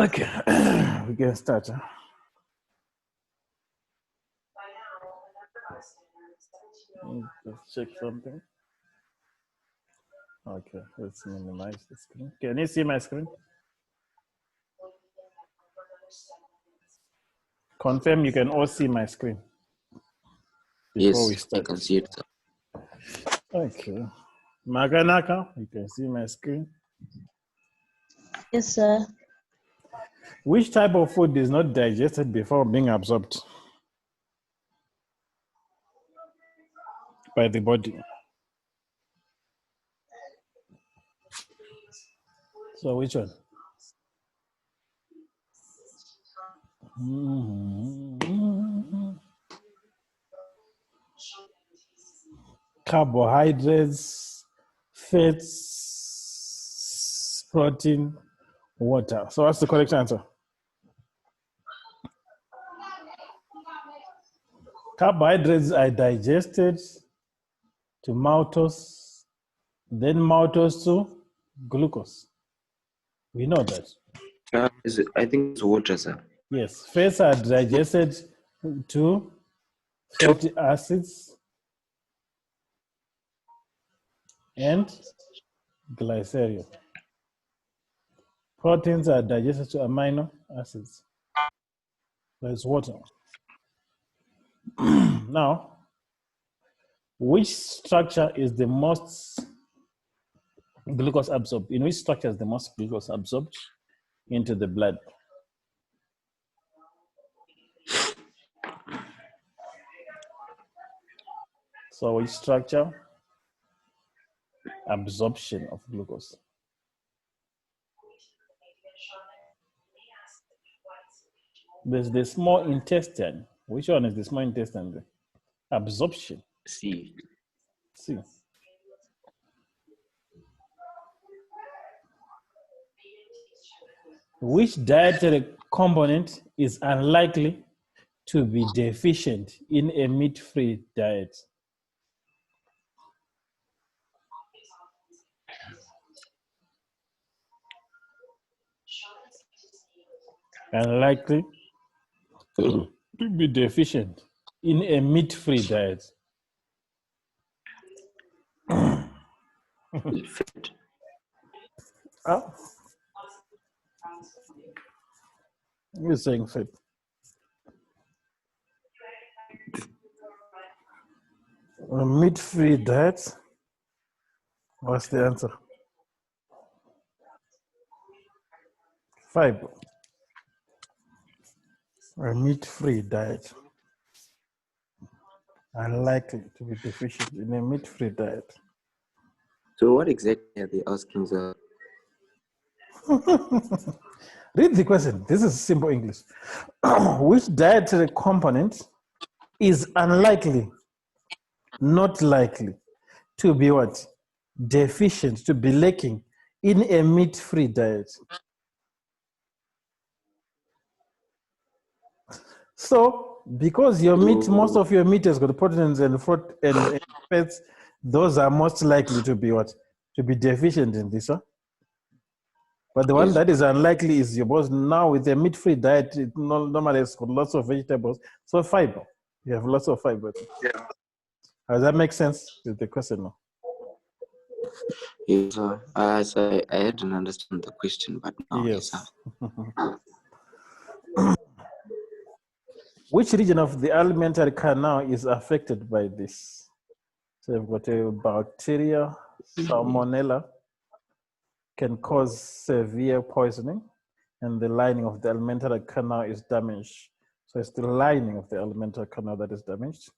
Okay, we can start. Huh? Let's check something. Okay, let's minimize the screen. Can you see my screen? Confirm you can all see my screen before we Yes, start. I can see it. Okay. Maganaka, you can see my screen. Yes, sir. Which type of food is not digested before being absorbed by the body? So which one? Carbohydrates, fats, protein, water. So what's the correct answer? Carbohydrates are digested to maltose, then maltose to glucose. We know that. I think it's water, sir. Yes, fats are digested to fatty acids and glycerol. Proteins are digested to amino acids. There's water. Now, which structure is the most glucose absorbed? In which structure is the most glucose absorbed into the blood? So which structure? Absorption of glucose. There's the small intestine. Which one is the small intestine? Absorption. C. C. Which dietary component is unlikely to be deficient in a meat-free diet? Unlikely to be deficient in a meat-free diet. Fat. Oh. You're saying fat. A meat-free diet. What's the answer? Fiber. A meat-free diet. Unlikely to be deficient in a meat-free diet. So what exactly are they asking, sir? Read the question. This is simple English. Which dietary component is unlikely, not likely, to be what? Deficient, to be lacking in a meat-free diet? So, because your meat, most of your meat has got proteins and fats, those are most likely to be what? To be deficient in this, huh? But the one that is unlikely is your boss. Now with a meat-free diet, it normally has got lots of vegetables. So fiber, you have lots of fiber. Yeah. Does that make sense with the question now? Yes, sir. I didn't understand the question, but now Yes. Sir. Which region of the alimentary canal is affected by this? So you've got a bacteria, salmonella, can cause severe poisoning, and the lining of the alimentary canal is damaged. So it's the lining of the alimentary canal that is damaged.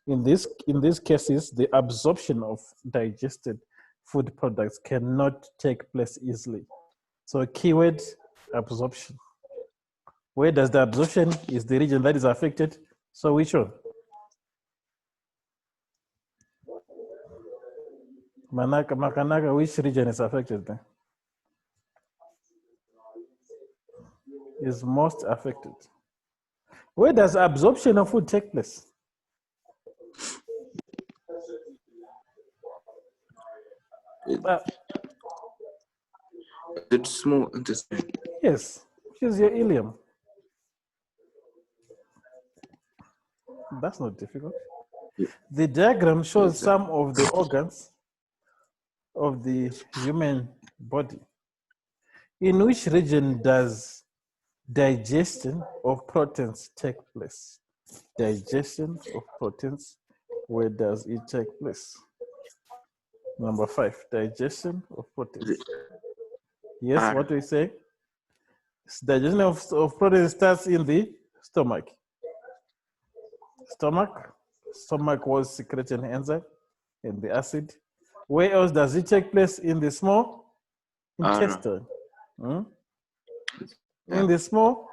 In these cases, the absorption of digested food products cannot take place easily. So keyword, absorption. Where does the absorption is the region that is affected? So which one? Makanaka, which region is affected then? Is most affected. Where does absorption of food take place? It's small intestine. Yes, which is your ileum. That's not difficult. The diagram shows Yes, sir. some of the organs of the human body. In which region does digestion of proteins take place? Digestion of proteins, where does it take place? Number 5, digestion of proteins. Yes, R. what do we say? Digestion of proteins starts in the stomach. Stomach was secreting enzyme and the acid. Where else does it take place? In the small intestine. Hmm? Yeah. In the small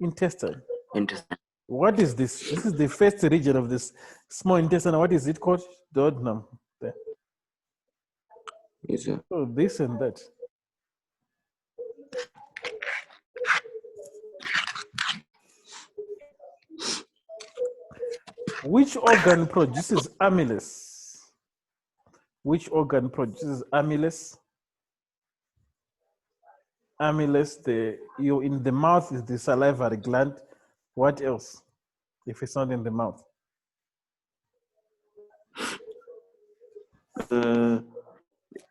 intestine. Intestine. What is this? This is the first region of this small intestine. What is it called? Duodenum. There. Yes, sir. So this and that. Which organ produces amylase? Which organ produces amylase? Amylase, in the mouth is the salivary gland. What else? If it's not in the mouth.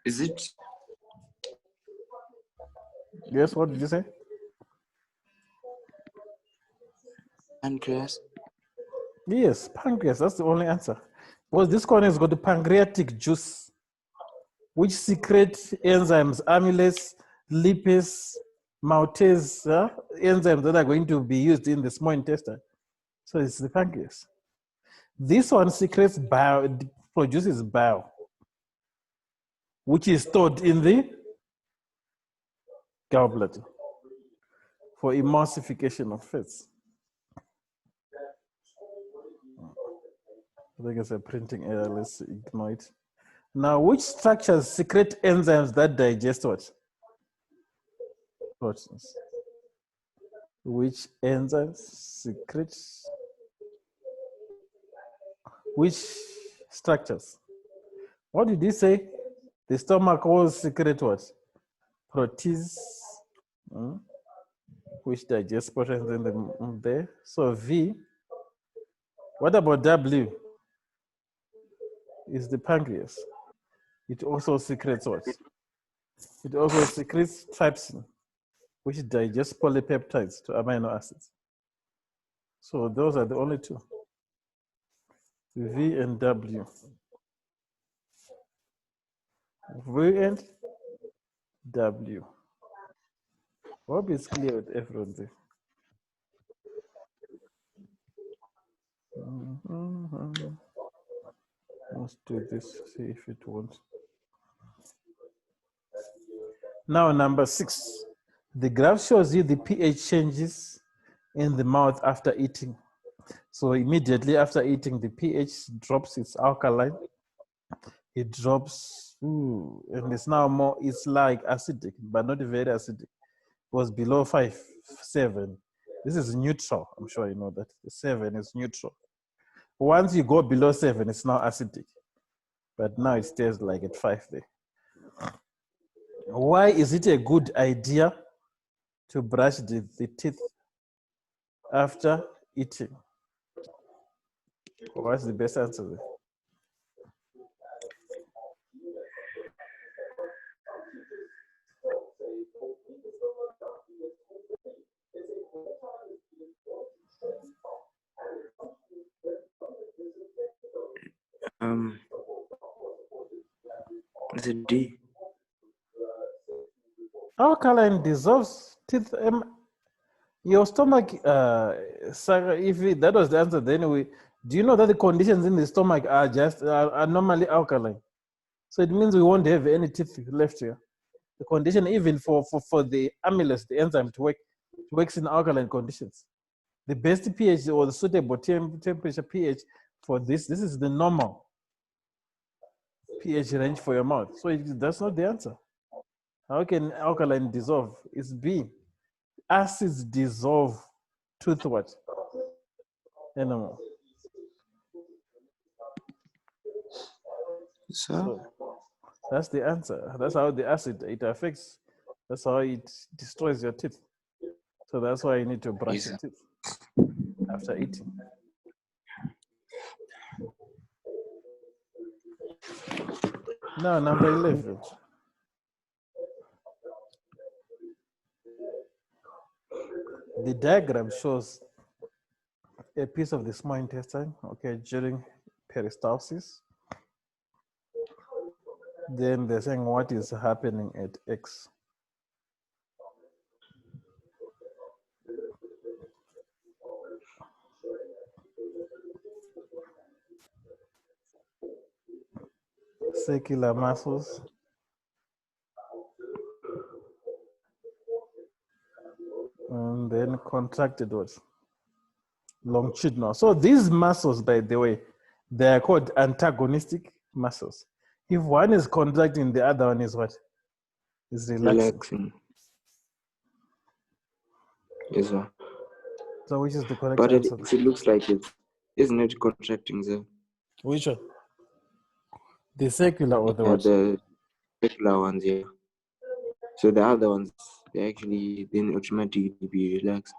Is it Yes, what did you say? pancreas? Yes, pancreas. That's the only answer. Because this one has got the pancreatic juice, which secrete enzymes, amylase, lipase, maltase, enzymes that are going to be used in the small intestine. So it's the pancreas. This one secretes bile, produces bile, which is stored in the gallbladder for emulsification of fats. I think it's a printing error. Let's ignore it. Now, which structures secrete enzymes that digest what? Proteins. Which enzymes secrete? Which structures? What did he say? The stomach was secrete what? Proteins, which digest proteins in there. So V. What about W? Is the pancreas. It also secretes what? It also secretes trypsin, which digests polypeptides to amino acids. So those are the only two. V and W. V and W. Hope it's clear with everyone there. Let's do this, see if it won't. Now, number 6. The graph shows you the pH changes in the mouth after eating. So immediately after eating, the pH drops, it's alkaline. It drops, and it's now more, it's like acidic, but not very acidic. It was below 5, 7. This is neutral. I'm sure you know that. 7 is neutral. Once you go below 7, it's now acidic. But now it stays like at 5 there. Why is it a good idea to brush the teeth after eating? What's the best answer there? Is it D? Alkaline dissolves teeth. Your stomach, if that was the answer, then do you know that the conditions in the stomach are just are normally alkaline? So it means we won't have any teeth left here. The condition, even for the amylase, the enzyme to work, it works in alkaline conditions. The best pH or the suitable temperature pH for this is the normal pH range for your mouth. So that's not the answer. How can alkaline dissolve? It's B. Acids dissolve tooth what? Animal. So that's the answer. That's how the acid, it affects, that's how it destroys your teeth. So that's why you need to brush Yes, your sir. teeth after eating. Now, number 11. The diagram shows a piece of the small intestine, okay, during peristalsis. Then they're saying what is happening at X. Circular muscles. And then contracted what? Longitudinal. So these muscles, by the way, they are called antagonistic muscles. If one is contracting, the other one is what? Is relaxing. Relaxing. Yes, sir. So which is the correct But answer? it looks like isn't it contracting, sir? Which one? The circular or the what? The regular ones, yeah. So the other ones, they actually then automatically be relaxed.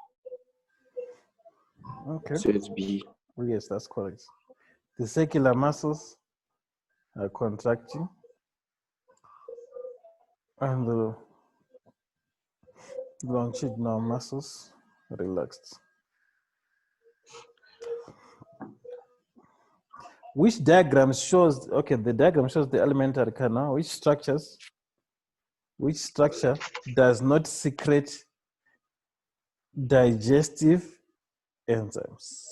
Okay. So it's B. Yes, that's correct. The circular muscles are contracting and the longitudinal muscles relaxed. Which diagram shows, okay, the diagram shows the alimentary canal. Which structure does not secrete digestive enzymes?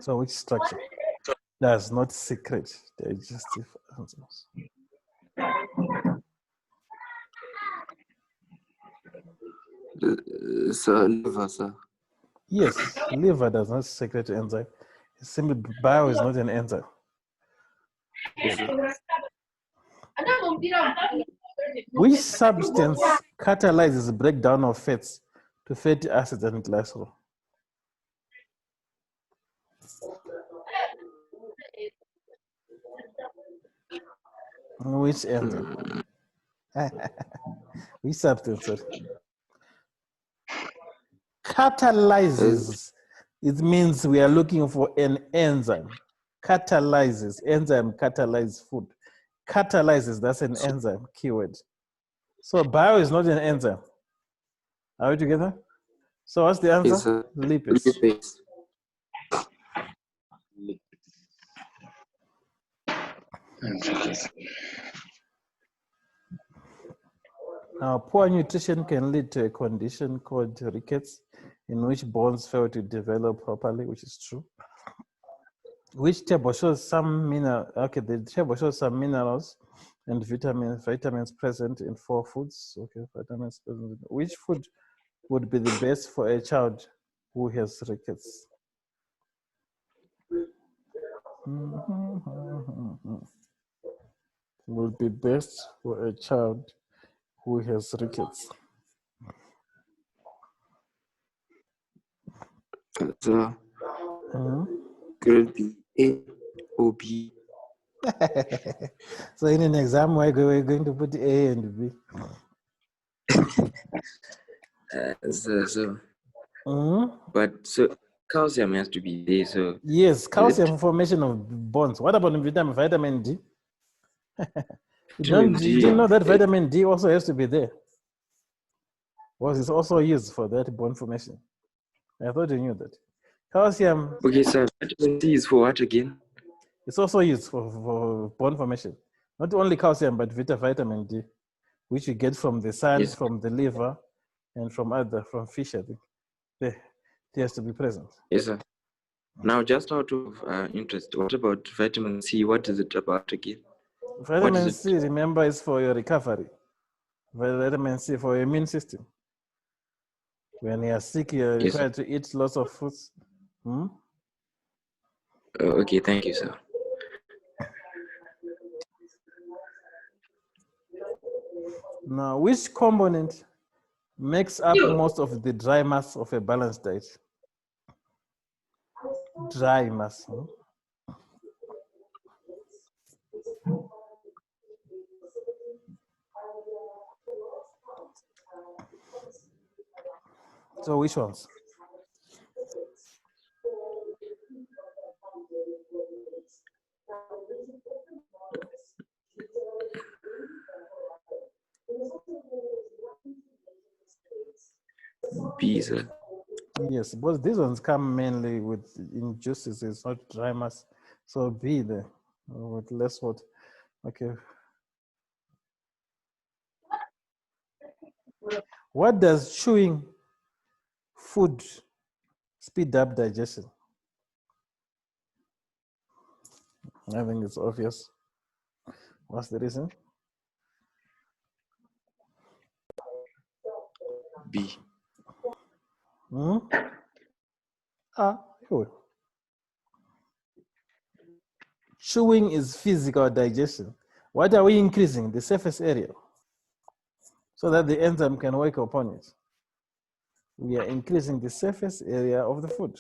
So which structure does not secrete digestive enzymes? So liver, sir. Yes, liver does not secrete enzyme. It's simply bile is not an enzyme. Yes, sir. Which substance catalyzes the breakdown of fats to fatty acids and glycerol? Which enzyme? Which substance? Sorry. Catalyzes. It means we are looking for an enzyme. Catalyzes. Enzyme catalyzes food. Catalyzes, that's an enzyme keyword. So bio is not an enzyme. Are we together? So what's the answer? Yes, sir. Lipids. Lipids. Now, poor nutrition can lead to a condition called rickets, in which bones fail to develop properly, which is true. Which table shows some mineral? Okay, the table shows some minerals and vitamins present in 4 foods. Okay, vitamins present. Which food would be the best for a child who has rickets? Would be best for a child who has rickets. So could it be A or B? So in an exam, we're going to put A and B. But so calcium has to be there. So yes, calcium formation of bonds. What about vitamin D? You didn't know that vitamin D also has to be there? Was it's also used for that bond formation? I thought you knew that. Calcium. Okay, so vitamin D is for what again? It's also used for bone formation. Not only calcium, but vitamin D, which you get from the sun, yes, from the liver, and from fish, I think. It has to be present. Yes, sir. Now, just out of interest, what about vitamin C? What is it about again? Vitamin C, remember, is for your recovery. Vitamin C for your immune system. When you are sick, you're required to eat lots of fruits. Okay, thank you, sir. Now, which component makes up most of the dry mass of a balanced diet? Dry mass. So which ones? B, sir. Yes, but these ones come mainly with in juices. It's not dry mass. So B there with less water. Okay. What does chewing food speed up digestion? I think it's obvious. What's the reason? B. Hmm? Good. Chewing is physical digestion. What are we increasing? The surface area, so that the enzyme can work upon it. We are increasing the surface area of the food.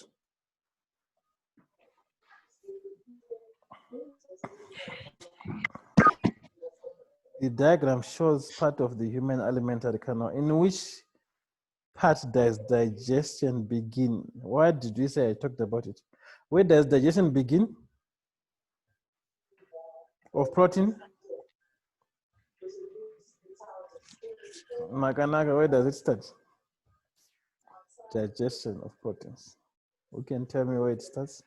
The diagram shows part of the human alimentary canal. In which part does digestion begin? Why did we say I talked about it? Where does digestion begin? Of protein? Nakanaka, where does it start? Digestion of proteins. Who can tell me where it starts?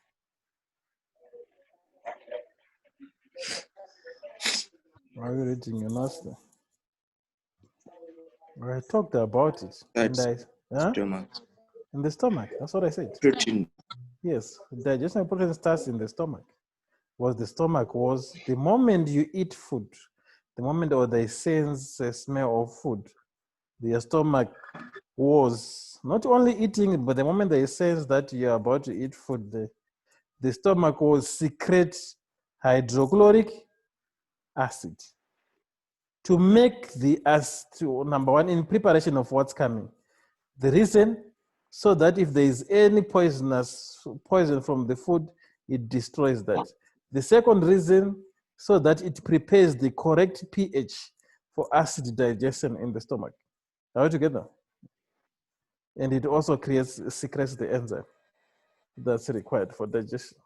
Are you reading your master? I talked about it. That's stomach. In the stomach. That's what I said. Protein. Yes, digestion of protein starts in the stomach. What the stomach was, the moment you eat food, the moment or they sense the smell of food, the stomach was not only eating it, but the moment they sense that you're about to eat food, the stomach will secrete hydrochloric acid to make the number one in preparation of what's coming. The reason, so that if there is any poison from the food, it destroys that. The second reason, so that it prepares the correct pH for acid digestion in the stomach. Are we together? And it also secretes the enzyme that's required for digestion.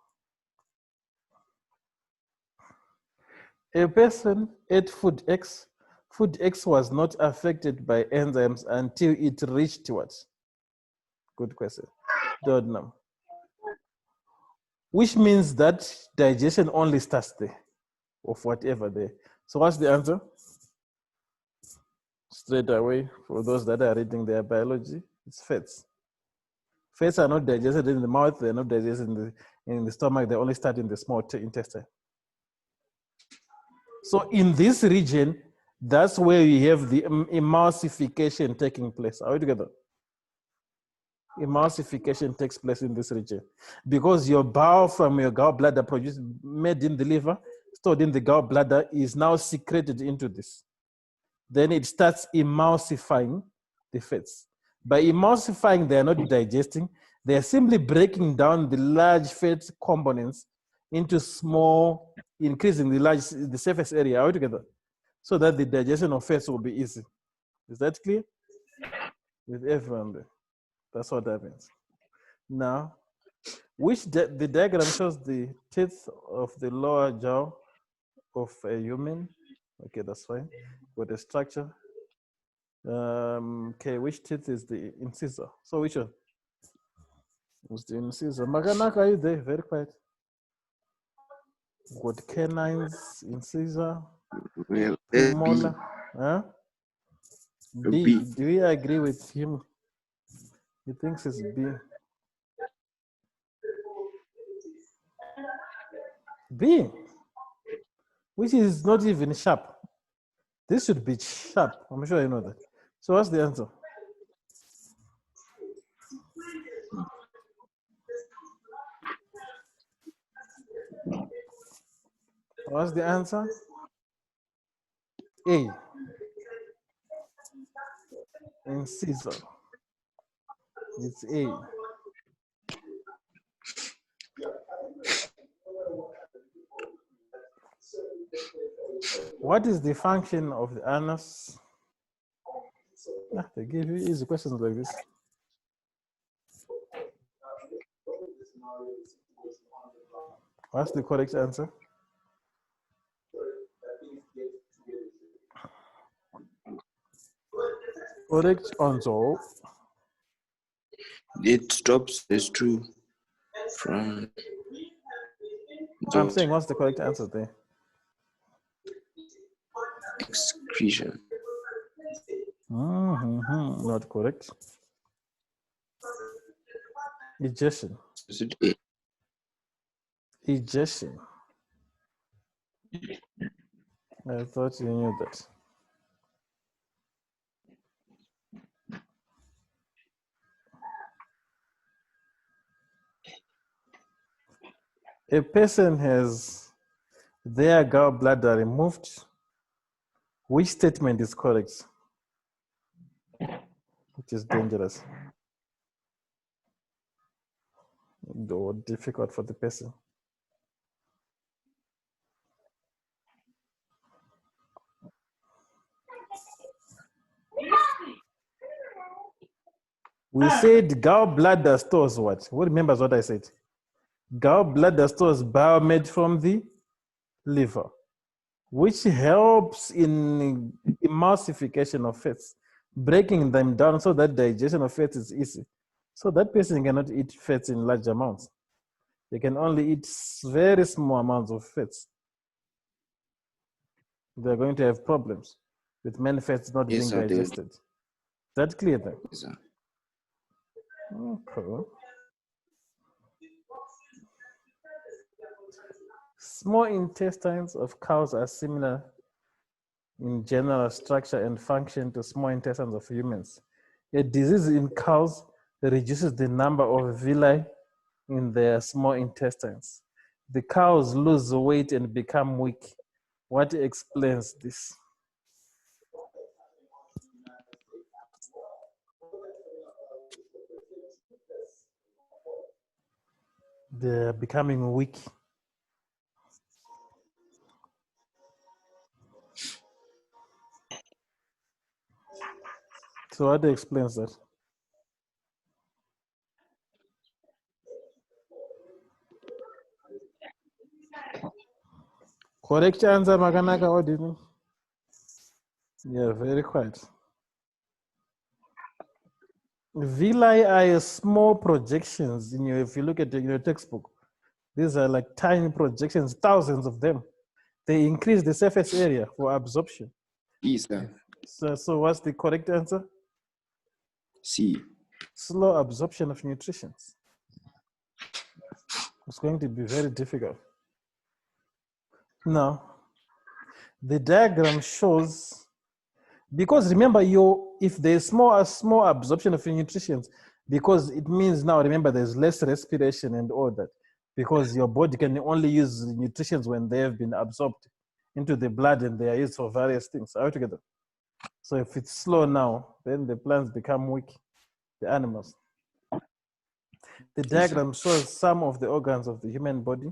A person ate food X. Food X was not affected by enzymes until it reached what? Good question. Duodenum. Which means that digestion only starts there, of whatever there. So what's the answer? Straight away, for those that are reading their biology, it's fats. Fats are not digested in the mouth, they're not digested in the stomach, they only start in the small intestine. So in this region, that's where you have the emulsification taking place. Are we together? Emulsification takes place in this region because your bile from your gallbladder made in the liver, stored in the gallbladder, is now secreted into this. Then it starts emulsifying the fats. By emulsifying, they are not digesting, they are simply breaking down the large fat components into small, increasing the surface area. Are we together? So that the digestion of fats will be easy. Is that clear? With everyone there. That's what happens. Now, the diagram shows the teeth of the lower jaw of a human. Okay, that's fine. With the structure. Okay, which teeth is the incisor? So which one? Was the incisor? Maganaka, are you there? Very quiet. Got canines, incisor, Well, that's B. premolar. Huh? B. B. Do you agree with him? He thinks it's B. B, which is not even sharp. This should be sharp. I'm sure you know that. So what's the answer? What's the answer? A. Incisor. It's A. What is the function of the anus? They give you easy questions like this. What's the correct answer? Correct answer. It stops the stool from. I'm saying, what's the correct answer there? Excretion. Not correct. Egestion. Is it A? Egestion. I thought you knew that. A person has their gallbladder removed. Which statement is correct? Which is dangerous or difficult for the person. We said gallbladder stores what? Who remembers what I said? Gallbladder stores bile made from the liver, which helps in emulsification of fats, breaking them down so that digestion of fats is easy. So that person cannot eat fats in large amounts. They can only eat very small amounts of fats. They're going to have problems with many fats not being digested. Is that clear then? Yes, sir. Okay. Small intestines of cows are similar in general structure and function to small intestines of humans. A disease in cows reduces the number of villi in their small intestines. The cows lose weight and become weak. What explains this? They're becoming weak. So what explains that? Correct answer, Maganaka, what do you mean? Yeah, very quiet. Villi are small projections in your, if you look at your textbook, these are like tiny projections, thousands of them. They increase the surface area for absorption. Yes, sir. So what's the correct answer? C. Slow absorption of nutrition. It's going to be very difficult. Now, the diagram shows, because remember, if there's small absorption of nutrition, because it means now, remember, there's less respiration and all that, because your body can only use nutrition when they have been absorbed into the blood and they are used for various things. Are you together? So if it's slow now, then the plants become weak, the animals. The diagram shows some of the organs of the human body.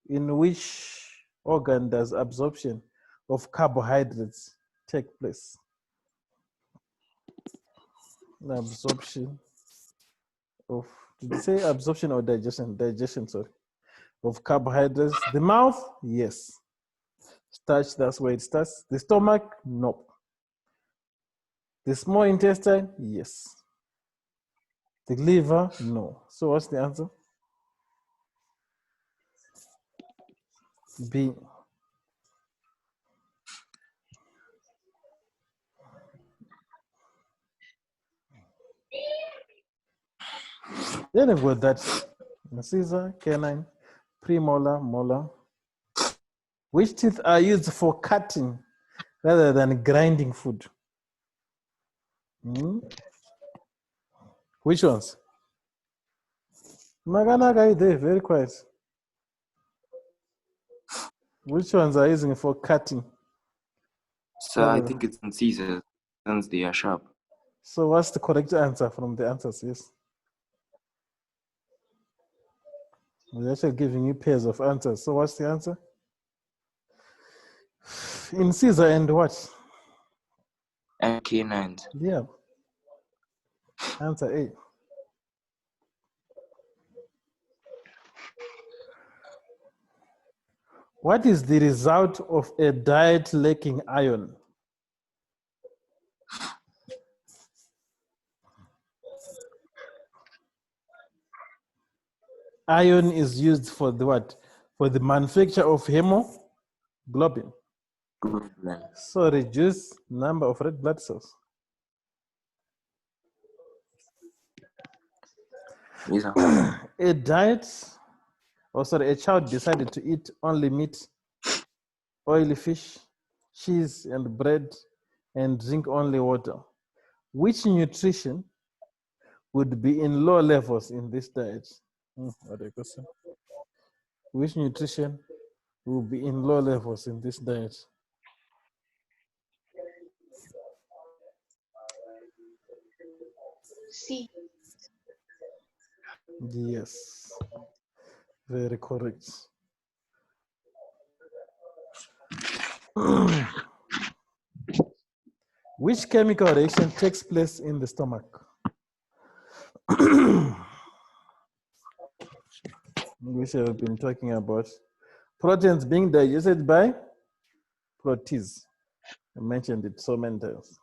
In which organ does absorption of carbohydrates take place? The absorption of, did you say absorption or digestion? Digestion, sorry. Of carbohydrates. The mouth, yes. Starch, that's where it starts. The stomach, no. The small intestine, yes. The liver, no. So what's the answer? B. Then we've got that incisor, canine, premolar, molar. Which teeth are used for cutting rather than grinding food? Which ones? Maganaga, there, very quiet. Which ones are using for cutting? So I think it's incisors, since they are sharp. So what's the correct answer from the answers? Yes. We're actually giving you pairs of answers. So what's the answer? Incisor and what? And canines. Yeah. Answer A. What is the result of a diet lacking iron? Iron is used for the what? For the manufacture of hemoglobin. So reduce number of red blood cells. Yes, sir. A child decided to eat only meat, oily fish, cheese, and bread, and drink only water. Which nutrition would be in low levels in this diet? What a question. Which nutrition will be in low levels in this diet? C. Yes, very correct. Which chemical reaction takes place in the stomach? Which I've been talking about. Proteins being digested by protease. I mentioned it so many times.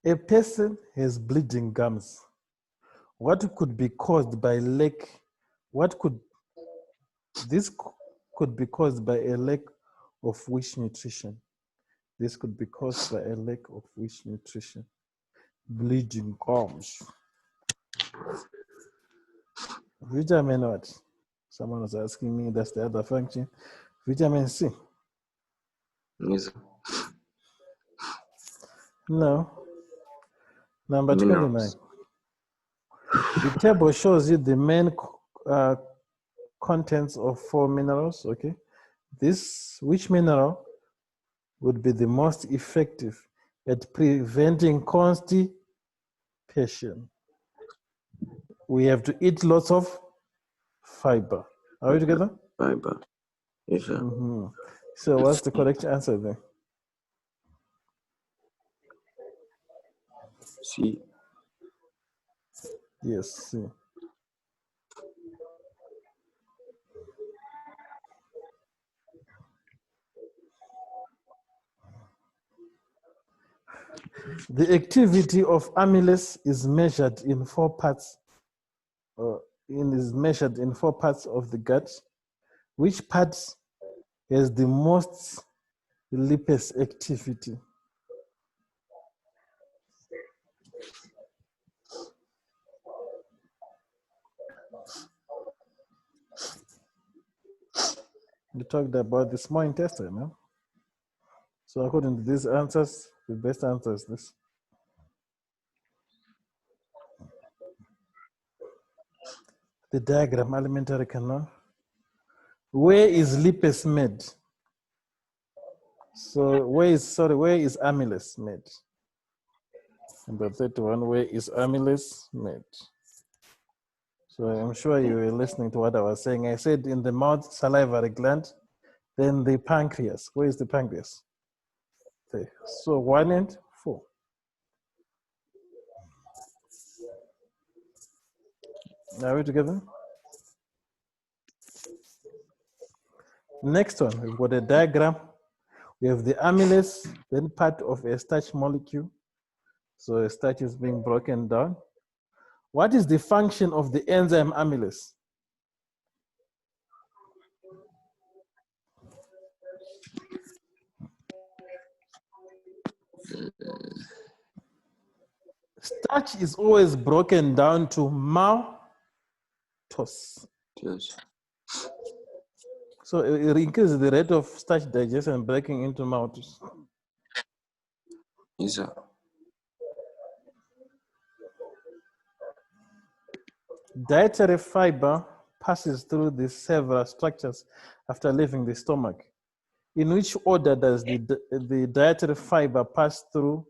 A person has bleeding gums. What could be caused by lack? This could be caused by a lack of which nutrition? This could be caused by a lack of which nutrition? Bleeding gums. Vitamin what? Someone was asking me, that's the other function. Vitamin C. Yes, sir. No. Number 29. Minerals. The table shows you the main contents of 4 minerals, okay? Which mineral would be the most effective at preventing constipation? We have to eat lots of fiber. Are we together? Fiber. Yes, sir. So what's the correct answer then? C. Yes, C. The activity of amylase is measured in 4 parts. Is measured in 4 parts of the gut. Which part has the most lipase activity? We talked about the small intestine, no? So according to these answers, the best answer is this. The diagram, alimentary canal. Where is lipase made? So where is amylase made? Number 31, where is amylase made? So I'm sure you were listening to what I was saying. I said in the mouth salivary gland, then the pancreas. Where is the pancreas? Okay. So 1 and 4. Are we together? Next one, we've got a diagram. We have the amylase, then part of a starch molecule. So a starch is being broken down. What is the function of the enzyme amylase? Starch is always broken down to maltose. Yes. So it increases the rate of starch digestion and breaking into maltose. Yes, sir. Dietary fiber passes through the several structures after leaving the stomach. In which order does the dietary fiber pass through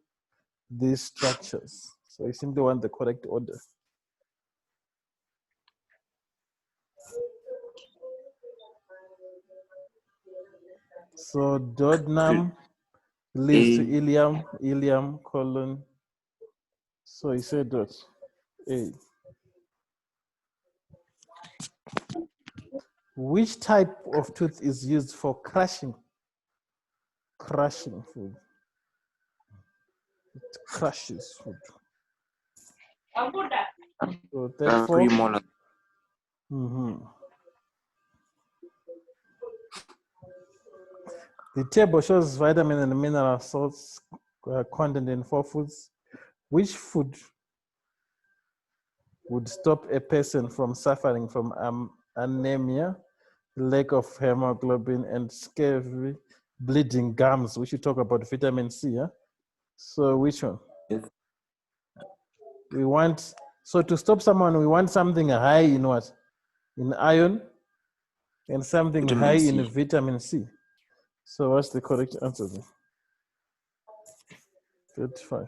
these structures? So you simply want the correct order. So duodenum leads to ileum, colon. So you said what? A. Which type of tooth is used for crushing? Crushing food. It crushes food. So therefore, premolar. The table shows vitamin and mineral salts content in 4 foods. Which food would stop a person from suffering from anemia, lack of hemoglobin, and scurvy, bleeding gums? We should talk about vitamin C. Yeah? So which one? Yes. We want, so to stop someone, we want something high in what? In iron, and something Vitamin high C. in vitamin C. So what's the correct answer then? 35.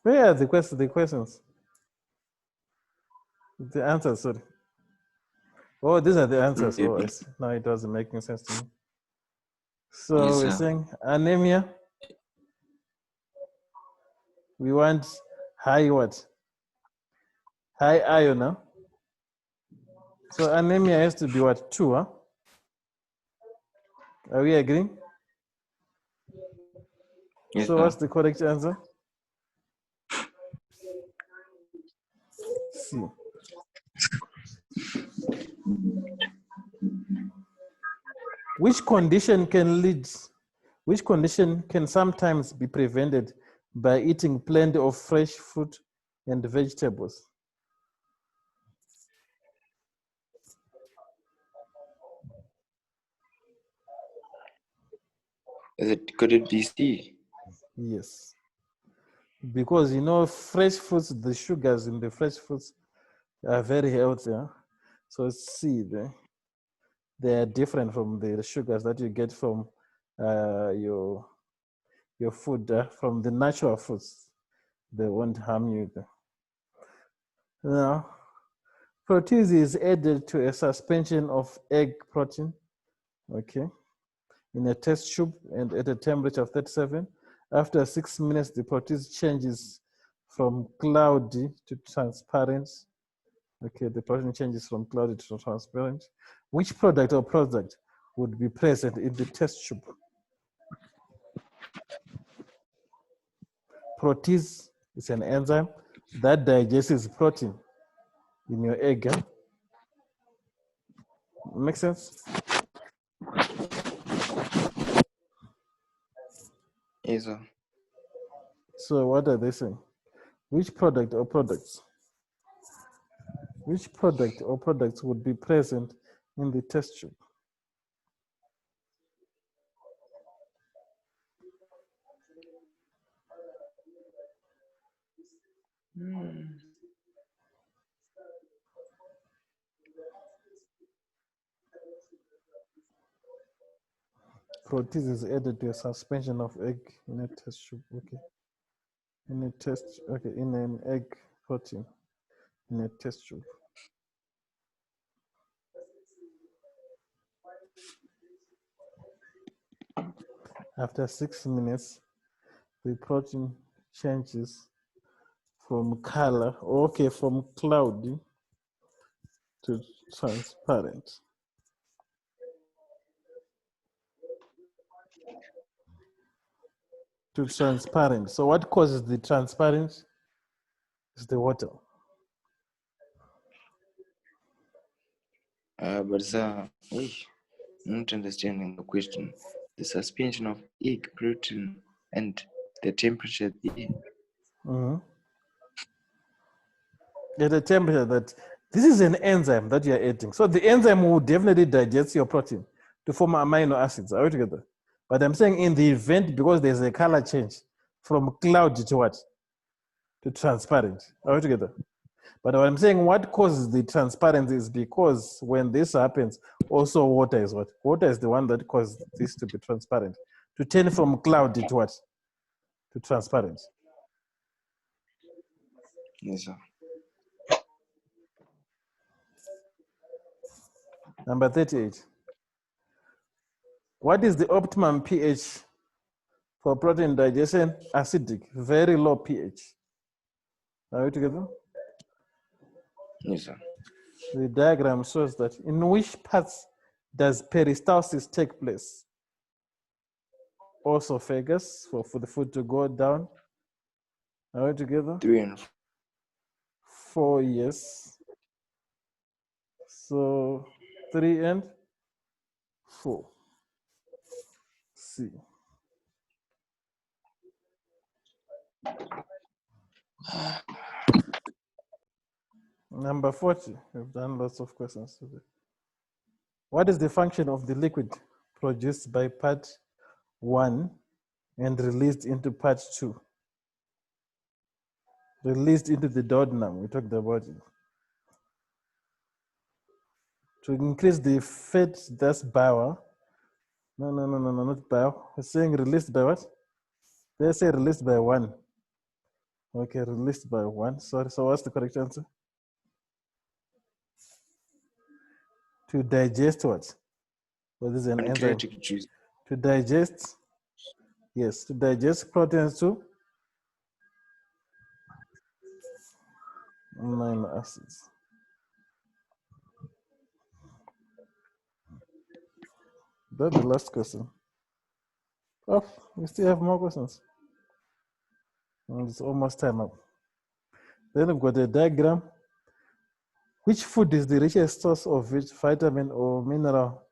Where are the questions? The answers, sorry. Oh, these are the answers. Oh, I see. Now it doesn't make any sense to me. So Yes, we're sir. saying anemia. We want high what? High iron, huh? So anemia has to be what? 2, huh? Are we agreeing? Yes, So sir. what's the correct answer? C. Which condition can sometimes be prevented by eating plenty of fresh fruit and vegetables? Could it be C? Yes. Because you know, fresh fruits, the sugars in the fresh fruits are very healthy. Huh? So C, they are different from the sugars that you get from your food, from the natural foods. They won't harm you. Now, protease is added to a suspension of egg protein, okay, in a test tube and at a temperature of 37. After 6 minutes, the protease changes from cloudy to transparent. Okay, the protein changes from cloudy to transparent. Which product or product would be present in the test tube? Protease is an enzyme that digests protein in your egg. Huh? Make sense? Yes, sir. So what are they saying? Which product or products? Which product or products would be present in the test tube? Protease is added to a suspension of egg in a test tube. Okay. In an egg protein in a test tube. After 6 minutes, the protein changes from color, from cloudy to transparent. So what causes the transparency? Is the water. But sir, I'm not understanding the question. The suspension of egg protein and the temperature. At a temperature that this is an enzyme that you're adding. So the enzyme will definitely digest your protein to form amino acids. Are we together? But I'm saying in the event, because there's a color change from cloudy to what? To transparent. Are we together? But what I'm saying, what causes the transparency is because when this happens, also water is what? Water is the one that causes this to be transparent. To turn from cloudy to what? To transparent. Yes, sir. Number 38. What is the optimum pH for protein digestion? Acidic, very low pH. Are we together? Yes, sir. The diagram shows that in which parts does peristalsis take place? Esophagus, for the food to go down. Are we together? 3 and 4 years. So 3 and 4. C. Number 40. We've done lots of questions today. What is the function of the liquid produced by part 1 and released into part 2? Released into the duodenum, we talked about it. To increase the fat, that's bile. No, not bile. It's saying released by what? They say released by 1. Okay, released by 1. Sorry, so what's the correct answer? To digest what? What is an enzyme? pancreatic juice. To digest, yes, to digest proteins too. Amino acids. That's the last question. Oh, we still have more questions. And it's almost time up. Then we've got a diagram. Which food is the richest source of which vitamin or mineral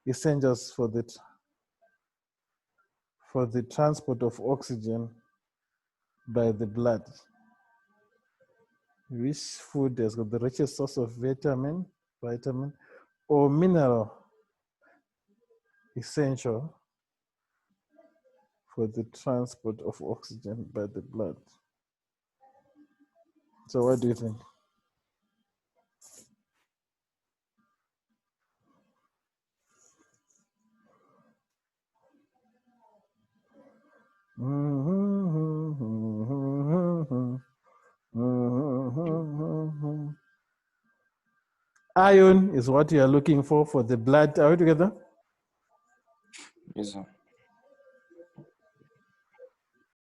essentials for the transport of oxygen by the blood? Which food has got the richest source of vitamin or mineral essential for the transport of oxygen by the blood? So what do you think? Iron is what you are looking for the blood. Are we together? Yes, sir.